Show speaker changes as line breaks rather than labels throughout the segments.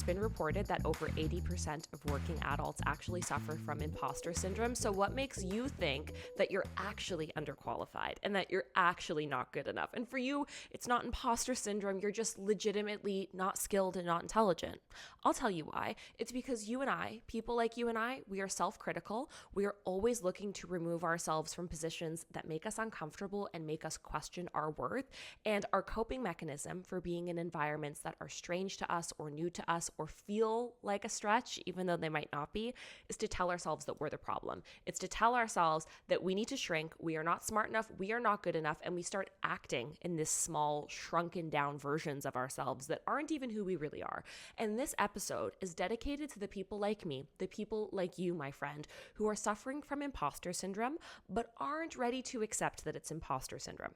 been reported that over 80% of working adults actually suffer from imposter syndrome. So what makes you think that you're actually underqualified and that you're actually not good enough? And for you, it's not imposter syndrome. You're just legitimately not skilled and not intelligent. I'll tell you why. It's because you and I, people like you and I, we are self-critical. We are always looking to remove ourselves from positions that make us uncomfortable and make us question our worth. And our coping mechanism for being in environments that are strange to us or new to us or feel like a stretch, even though they might not be, is to tell ourselves that we're the problem. It's to tell ourselves that we need to shrink, we are not smart enough, we are not good enough, and we start acting in this small, shrunken down versions of ourselves that aren't even who we really are. And this episode is dedicated to the people like me, the people like you, my friend, who are suffering from imposter syndrome, but aren't ready to accept that it's imposter syndrome.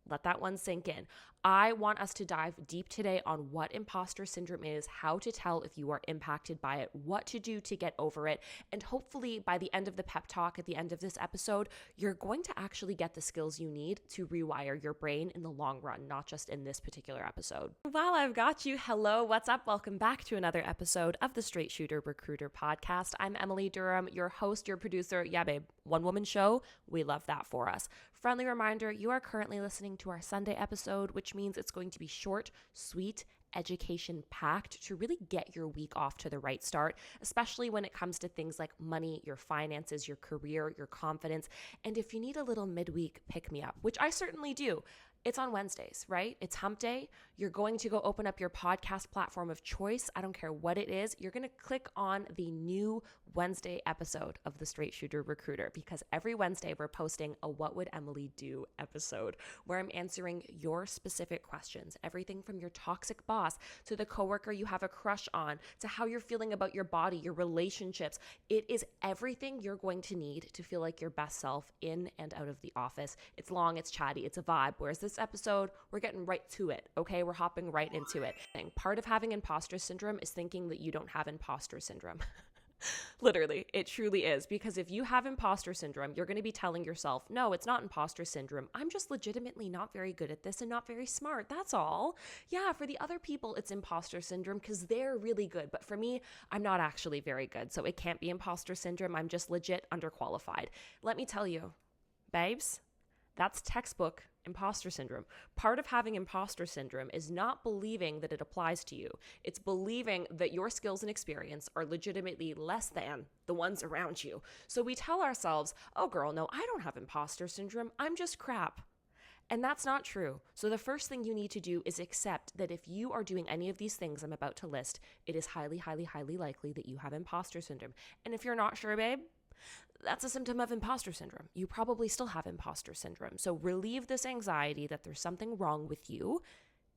Let that one sink in. I want us to dive deep today on what imposter syndrome is, how to tell if you are impacted by it, what to do to get over it, and hopefully by the end of the pep talk at the end of this episode, you're going to actually get the skills you need to rewire your brain in the long run, not just in this particular episode. While I've got you, hello, what's up? Welcome back to another episode of the Straight Shooter Recruiter podcast. I'm Emily Durham, your host, your producer. Yeah, babe, one-woman show. We love that for us. Friendly reminder, you are currently listening to our Sunday episode, which means it's going to be short, sweet, education-packed to really get your week off to the right start, especially when it comes to things like money, your finances, your career, your confidence, and if you need a little midweek pick-me-up, which I certainly do. It's on Wednesdays, right? It's hump day. You're going to go open up your podcast platform of choice. I don't care what it is. You're going to click on the new Wednesday episode of the Straight Shooter Recruiter because every Wednesday we're posting a What Would Emily Do episode where I'm answering your specific questions, everything from your toxic boss to the coworker you have a crush on to how you're feeling about your body, your relationships. It is everything you're going to need to feel like your best self in and out of the office. It's long, it's chatty, it's a vibe, whereas this episode, we're getting right to it, okay? We're hopping right into it. And part of having imposter syndrome is thinking that you don't have imposter syndrome. Literally, it truly is. Because if you have imposter syndrome, you're going to be telling yourself, no, it's not imposter syndrome. I'm just legitimately not very good at this and not very smart. That's all. Yeah, for the other people, it's imposter syndrome because they're really good. But for me, I'm not actually very good. So it can't be imposter syndrome. I'm just legit underqualified. Let me tell you, babes, that's textbook imposter syndrome. Part of having imposter syndrome is not believing that it applies to you. It's believing that your skills and experience are legitimately less than the ones around you. So we tell ourselves, oh girl, no, I don't have imposter syndrome. I'm just crap. And that's not true. So the first thing you need to do is accept that if you are doing any of these things I'm about to list, it is highly, highly, highly likely that you have imposter syndrome. And if you're not sure, babe, that's a symptom of imposter syndrome. You probably still have imposter syndrome. So relieve this anxiety that there's something wrong with you.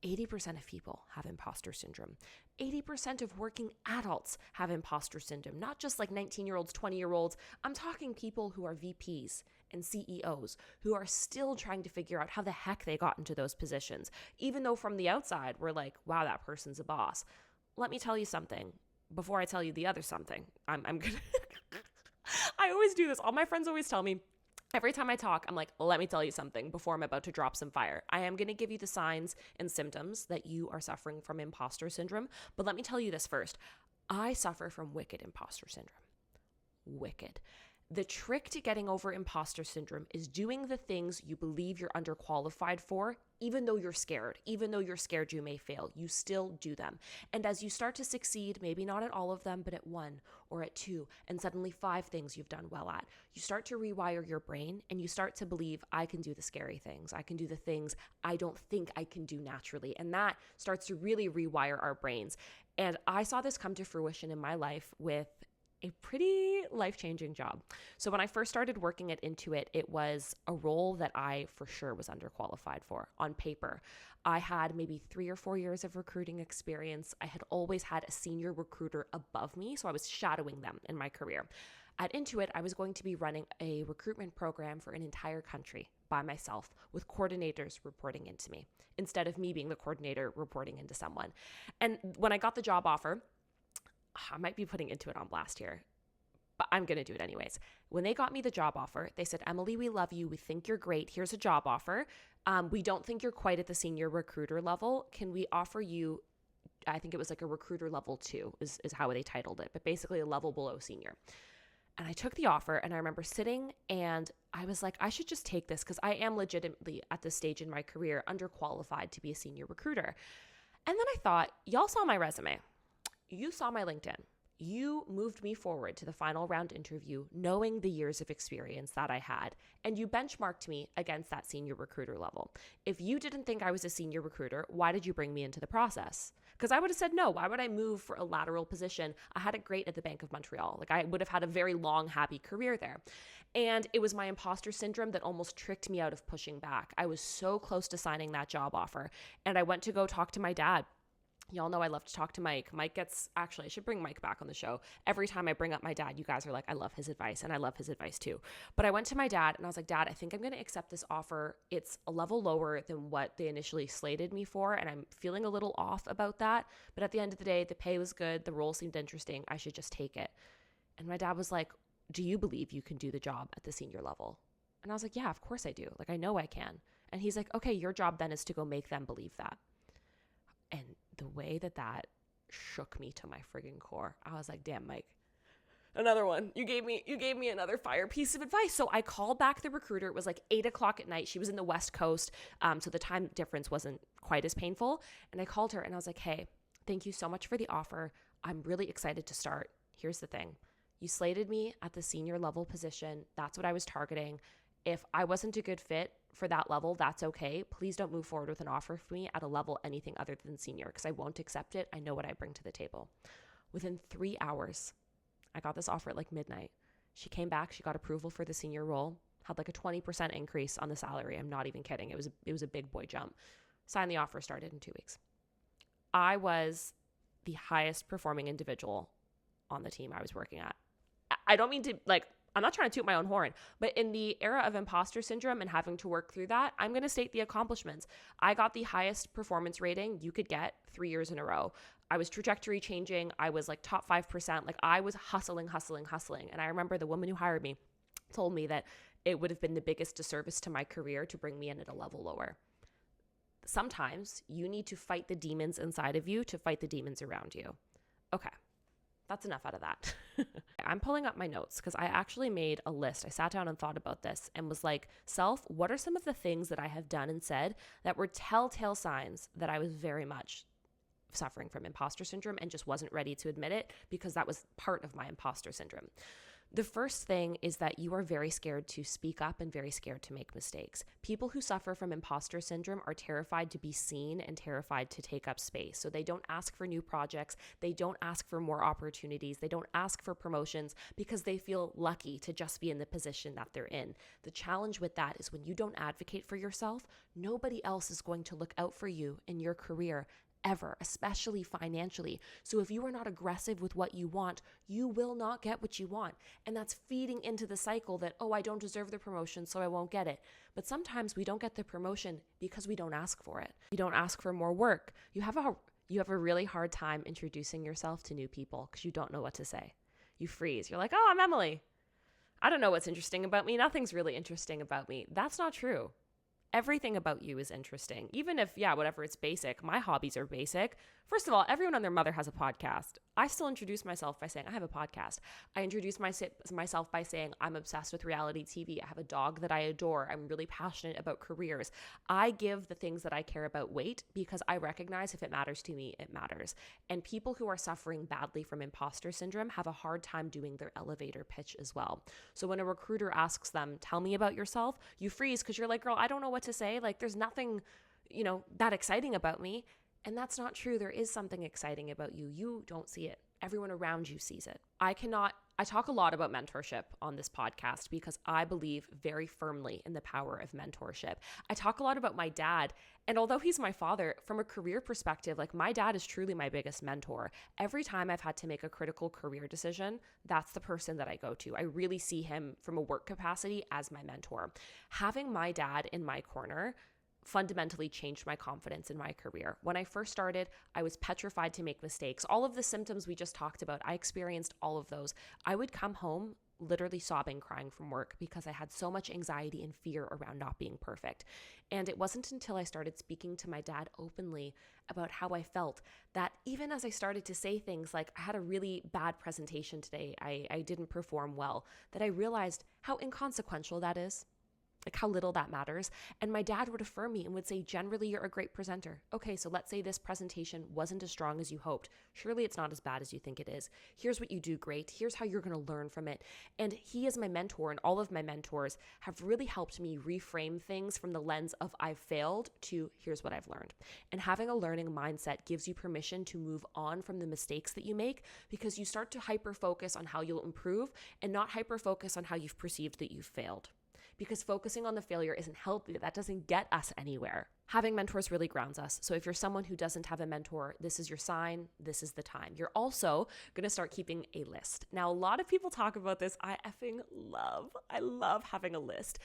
80% of people have imposter syndrome. 80% of working adults have imposter syndrome, not just like 19-year-olds, 20-year-olds. I'm talking people who are VPs and CEOs who are still trying to figure out how the heck they got into those positions. Even though from the outside, we're like, wow, that person's a boss. Let me tell you something before I tell you the other something. I'm going to... I always do this. All my friends always tell me, every time I talk, I'm like, let me tell you something before I'm about to drop some fire. I am going to give you the signs and symptoms that you are suffering from imposter syndrome. But let me tell you this first. I suffer from wicked imposter syndrome. Wicked. The trick to getting over imposter syndrome is doing the things you believe you're underqualified for, even though you're scared you may fail, you still do them. And as you start to succeed, maybe not at all of them, but at one or at two, and suddenly 5 things you've done well at, you start to rewire your brain and you start to believe, I can do the scary things. I can do the things I don't think I can do naturally. And that starts to really rewire our brains. And I saw this come to fruition in my life with a pretty life-changing job. So when I first started working at Intuit, it was a role that I for sure was underqualified for on paper. I had maybe 3 or 4 years of recruiting experience. I had always had a senior recruiter above me, so I was shadowing them in my career. At Intuit, I was going to be running a recruitment program for an entire country by myself with coordinators reporting into me instead of me being the coordinator reporting into someone. And when I got the job offer, I might be putting Intuit on blast here, but I'm going to do it anyways. When they got me the job offer, they said, Emily, we love you. We think you're great. Here's a job offer. We don't think you're quite at the senior recruiter level. Can we offer you I think it was like a recruiter level 2 is how they titled it, but basically a level below senior. And I took the offer, and I remember sitting and I was like, I should just take this because I am legitimately at this stage in my career underqualified to be a senior recruiter. And then I thought, y'all saw my resume. You saw my LinkedIn. You moved me forward to the final round interview knowing the years of experience that I had, and you benchmarked me against that senior recruiter level. If you didn't think I was a senior recruiter, why did you bring me into the process? Because I would have said no. Why would I move for a lateral position? I had it great at the Bank of Montreal. Like, I would have had a very long, happy career there. And it was my imposter syndrome that almost tricked me out of pushing back. I was so close to signing that job offer, and I went to go talk to my dad. Y'all know I love to talk to Mike. I should bring Mike back on the show. Every time I bring up my dad, you guys are like, I love his advice, and I love his advice too. But I went to my dad and I was like, Dad, I think I'm going to accept this offer. It's a level lower than what they initially slated me for, and I'm feeling a little off about that. But at the end of the day, the pay was good. The role seemed interesting. I should just take it. And my dad was like, do you believe you can do the job at the senior level? And I was like, yeah, of course I do. Like, I know I can. And he's like, okay, your job then is to go make them believe that. And the way that shook me to my friggin' core, I was like, damn, Mike, another one. You gave me another fire piece of advice. So I called back the recruiter. It was like 8:00 at night. She was in the West Coast. So the time difference wasn't quite as painful. And I called her and I was like, hey, thank you so much for the offer. I'm really excited to start. Here's the thing. You slated me at the senior level position. That's what I was targeting. If I wasn't a good fit for that level, that's okay. Please don't move forward with an offer for me at a level anything other than senior because I won't accept it. I know what I bring to the table. Within 3 hours, I got this offer at like midnight. She came back. She got approval for the senior role, had like a 20% increase on the salary. I'm not even kidding. It was a big boy jump. Signed the offer, started in 2 weeks. I was the highest performing individual on the team I was working at. I don't mean to I'm not trying to toot my own horn, but in the era of imposter syndrome and having to work through that, I'm going to state the accomplishments. I got the highest performance rating you could get 3 years in a row. I was trajectory changing. I was like top 5%. Like, I was hustling. And I remember the woman who hired me told me that it would have been the biggest disservice to my career to bring me in at a level lower. Sometimes you need to fight the demons inside of you to fight the demons around you. Okay. That's enough out of that. I'm pulling up my notes because I actually made a list. I sat down and thought about this and was like, self, what are some of the things that I have done and said that were telltale signs that I was very much suffering from imposter syndrome and just wasn't ready to admit it because that was part of my imposter syndrome. The first thing is that you are very scared to speak up and very scared to make mistakes. People who suffer from imposter syndrome are terrified to be seen and terrified to take up space. So they don't ask for new projects. They don't ask for more opportunities. They don't ask for promotions because they feel lucky to just be in the position that they're in. The challenge with that is when you don't advocate for yourself, nobody else is going to look out for you in your career ever, especially financially. So if you are not aggressive with what you want, you will not get what you want. And that's feeding into the cycle that, oh, I don't deserve the promotion, so I won't get it. But sometimes we don't get the promotion because we don't ask for it. You don't ask for more work. You have a really hard time introducing yourself to new people because you don't know what to say. You freeze. You're like, oh, I'm Emily. I don't know what's interesting about me. Nothing's really interesting about me. That's not true. Everything about you is interesting. Even if, whatever, it's basic. My hobbies are basic. First of all, everyone and their mother has a podcast. I still introduce myself by saying I have a podcast. I introduce myself by saying I'm obsessed with reality TV. I have a dog that I adore. I'm really passionate about careers. I give the things that I care about weight because I recognize if it matters to me, it matters. And people who are suffering badly from imposter syndrome have a hard time doing their elevator pitch as well. So when a recruiter asks them, tell me about yourself, you freeze because you're like, girl, I don't know what to say. Like, there's nothing, that exciting about me. And that's not true. There is something exciting about you. You don't see it. Everyone around you sees it. I talk a lot about mentorship on this podcast because I believe very firmly in the power of mentorship. I talk a lot about my dad. And although he's my father, from a career perspective, like, my dad is truly my biggest mentor. Every time I've had to make a critical career decision, that's the person that I go to. I really see him from a work capacity as my mentor. Having my dad in my corner fundamentally changed my confidence in my career. When I first started, I was petrified to make mistakes. All of the symptoms we just talked about, I experienced all of those. I would come home literally sobbing, crying from work because I had so much anxiety and fear around not being perfect. And it wasn't until I started speaking to my dad openly about how I felt that even as I started to say things like, I had a really bad presentation today, I didn't perform well, that I realized how inconsequential that is. Like how little that matters. And my dad would affirm me and would say, generally, you're a great presenter. Okay, so let's say this presentation wasn't as strong as you hoped. Surely it's not as bad as you think it is. Here's what you do great. Here's how you're going to learn from it. And he is my mentor, and all of my mentors have really helped me reframe things from the lens of I've failed to here's what I've learned. And having a learning mindset gives you permission to move on from the mistakes that you make, because you start to hyper-focus on how you'll improve and not hyper-focus on how you've perceived that you've failed. Because focusing on the failure isn't healthy. That doesn't get us anywhere. Having mentors really grounds us. So if you're someone who doesn't have a mentor, this is your sign. This is the time. You're also going to start keeping a list. Now, a lot of people talk about this. I love having a list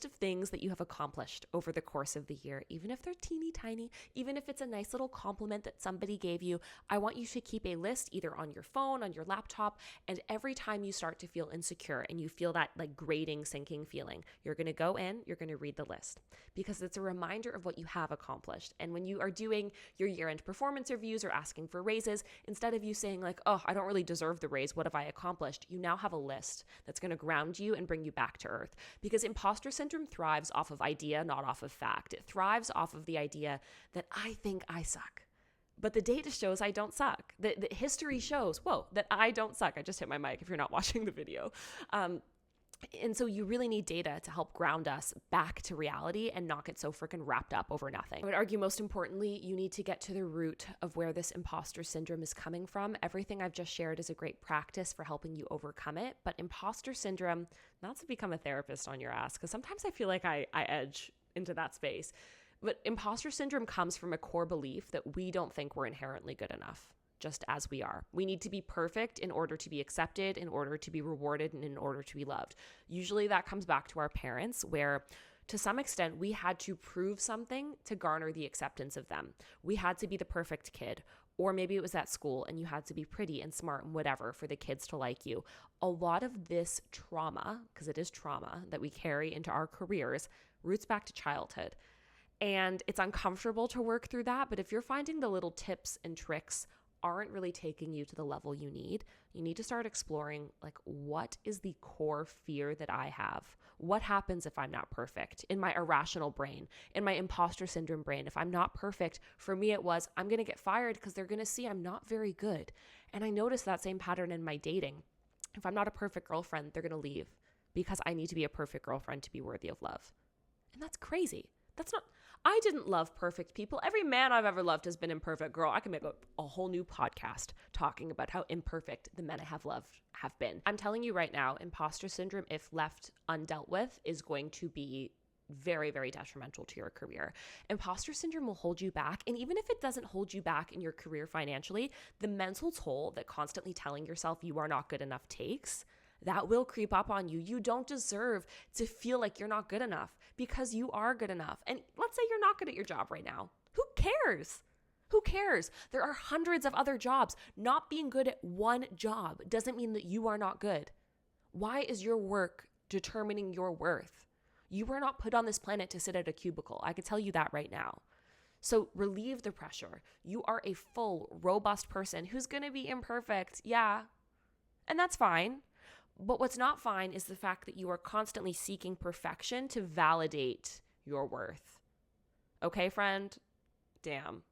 of things that you have accomplished over the course of the year, even if they're teeny tiny, even if it's a nice little compliment that somebody gave you. I want you to keep a list either on your phone, on your laptop, and every time you start to feel insecure and you feel that like grating, sinking feeling, you're going to go in, you're going to read the list, because it's a reminder of what you have accomplished. And when you are doing your year-end performance reviews or asking for raises, instead of you saying like, oh, I don't really deserve the raise, what have I accomplished? You now have a list that's going to ground you and bring you back to earth. Because imposter syndrome thrives off of idea, not off of fact. It thrives off of the idea that I think I suck. But the data shows I don't suck. The history shows, that I don't suck. I just hit my mic if you're not watching the video. And so you really need data to help ground us back to reality and not get so freaking wrapped up over nothing. I would argue most importantly, you need to get to the root of where this imposter syndrome is coming from. Everything I've just shared is a great practice for helping you overcome it. But imposter syndrome, not to become a therapist on your ass, because sometimes I feel like I edge into that space. But imposter syndrome comes from a core belief that we don't think we're inherently good enough, just as we are. We need to be perfect in order to be accepted, in order to be rewarded, and in order to be loved. Usually that comes back to our parents, where to some extent we had to prove something to garner the acceptance of them. We had to be the perfect kid, or maybe it was at school and you had to be pretty and smart and whatever for the kids to like you. A lot of this trauma, because it is trauma that we carry into our careers, roots back to childhood. And it's uncomfortable to work through that, but if you're finding the little tips and tricks aren't really taking you to the level you need to start exploring, like, what is the core fear that I have? What happens if I'm not perfect? In my irrational brain, in my imposter syndrome brain, if I'm not perfect, for me it was, I'm going to get fired because they're going to see I'm not very good. And I noticed that same pattern in my dating. If I'm not a perfect girlfriend, they're going to leave because I need to be a perfect girlfriend to be worthy of love. And that's crazy. I didn't love perfect people. Every man I've ever loved has been imperfect. Girl, I can make a whole new podcast talking about how imperfect the men I have loved have been. I'm telling you right now, imposter syndrome, if left undealt with, is going to be very, very detrimental to your career. Imposter syndrome will hold you back. And even if it doesn't hold you back in your career financially, the mental toll that constantly telling yourself you are not good enough takes, that will creep up on you. You don't deserve to feel like you're not good enough, because you are good enough. And let's say you're not good at your job right now. Who cares? Who cares? There are hundreds of other jobs. Not being good at one job doesn't mean that you are not good. Why is your work determining your worth? You were not put on this planet to sit at a cubicle. I can tell you that right now. So relieve the pressure. You are a full, robust person who's going to be imperfect. Yeah. And that's fine. But what's not fine is the fact that you are constantly seeking perfection to validate your worth. Okay, friend? Damn.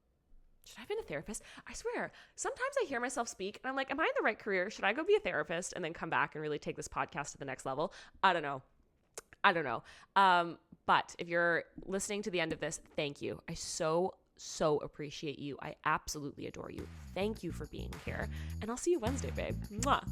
Should I have been a therapist? I swear, sometimes I hear myself speak and I'm like, am I in the right career? Should I go be a therapist and then come back and really take this podcast to the next level? I don't know. But if you're listening to the end of this, thank you. I so appreciate you. I absolutely adore you. Thank you for being here. And I'll see you Wednesday, babe. Mwah.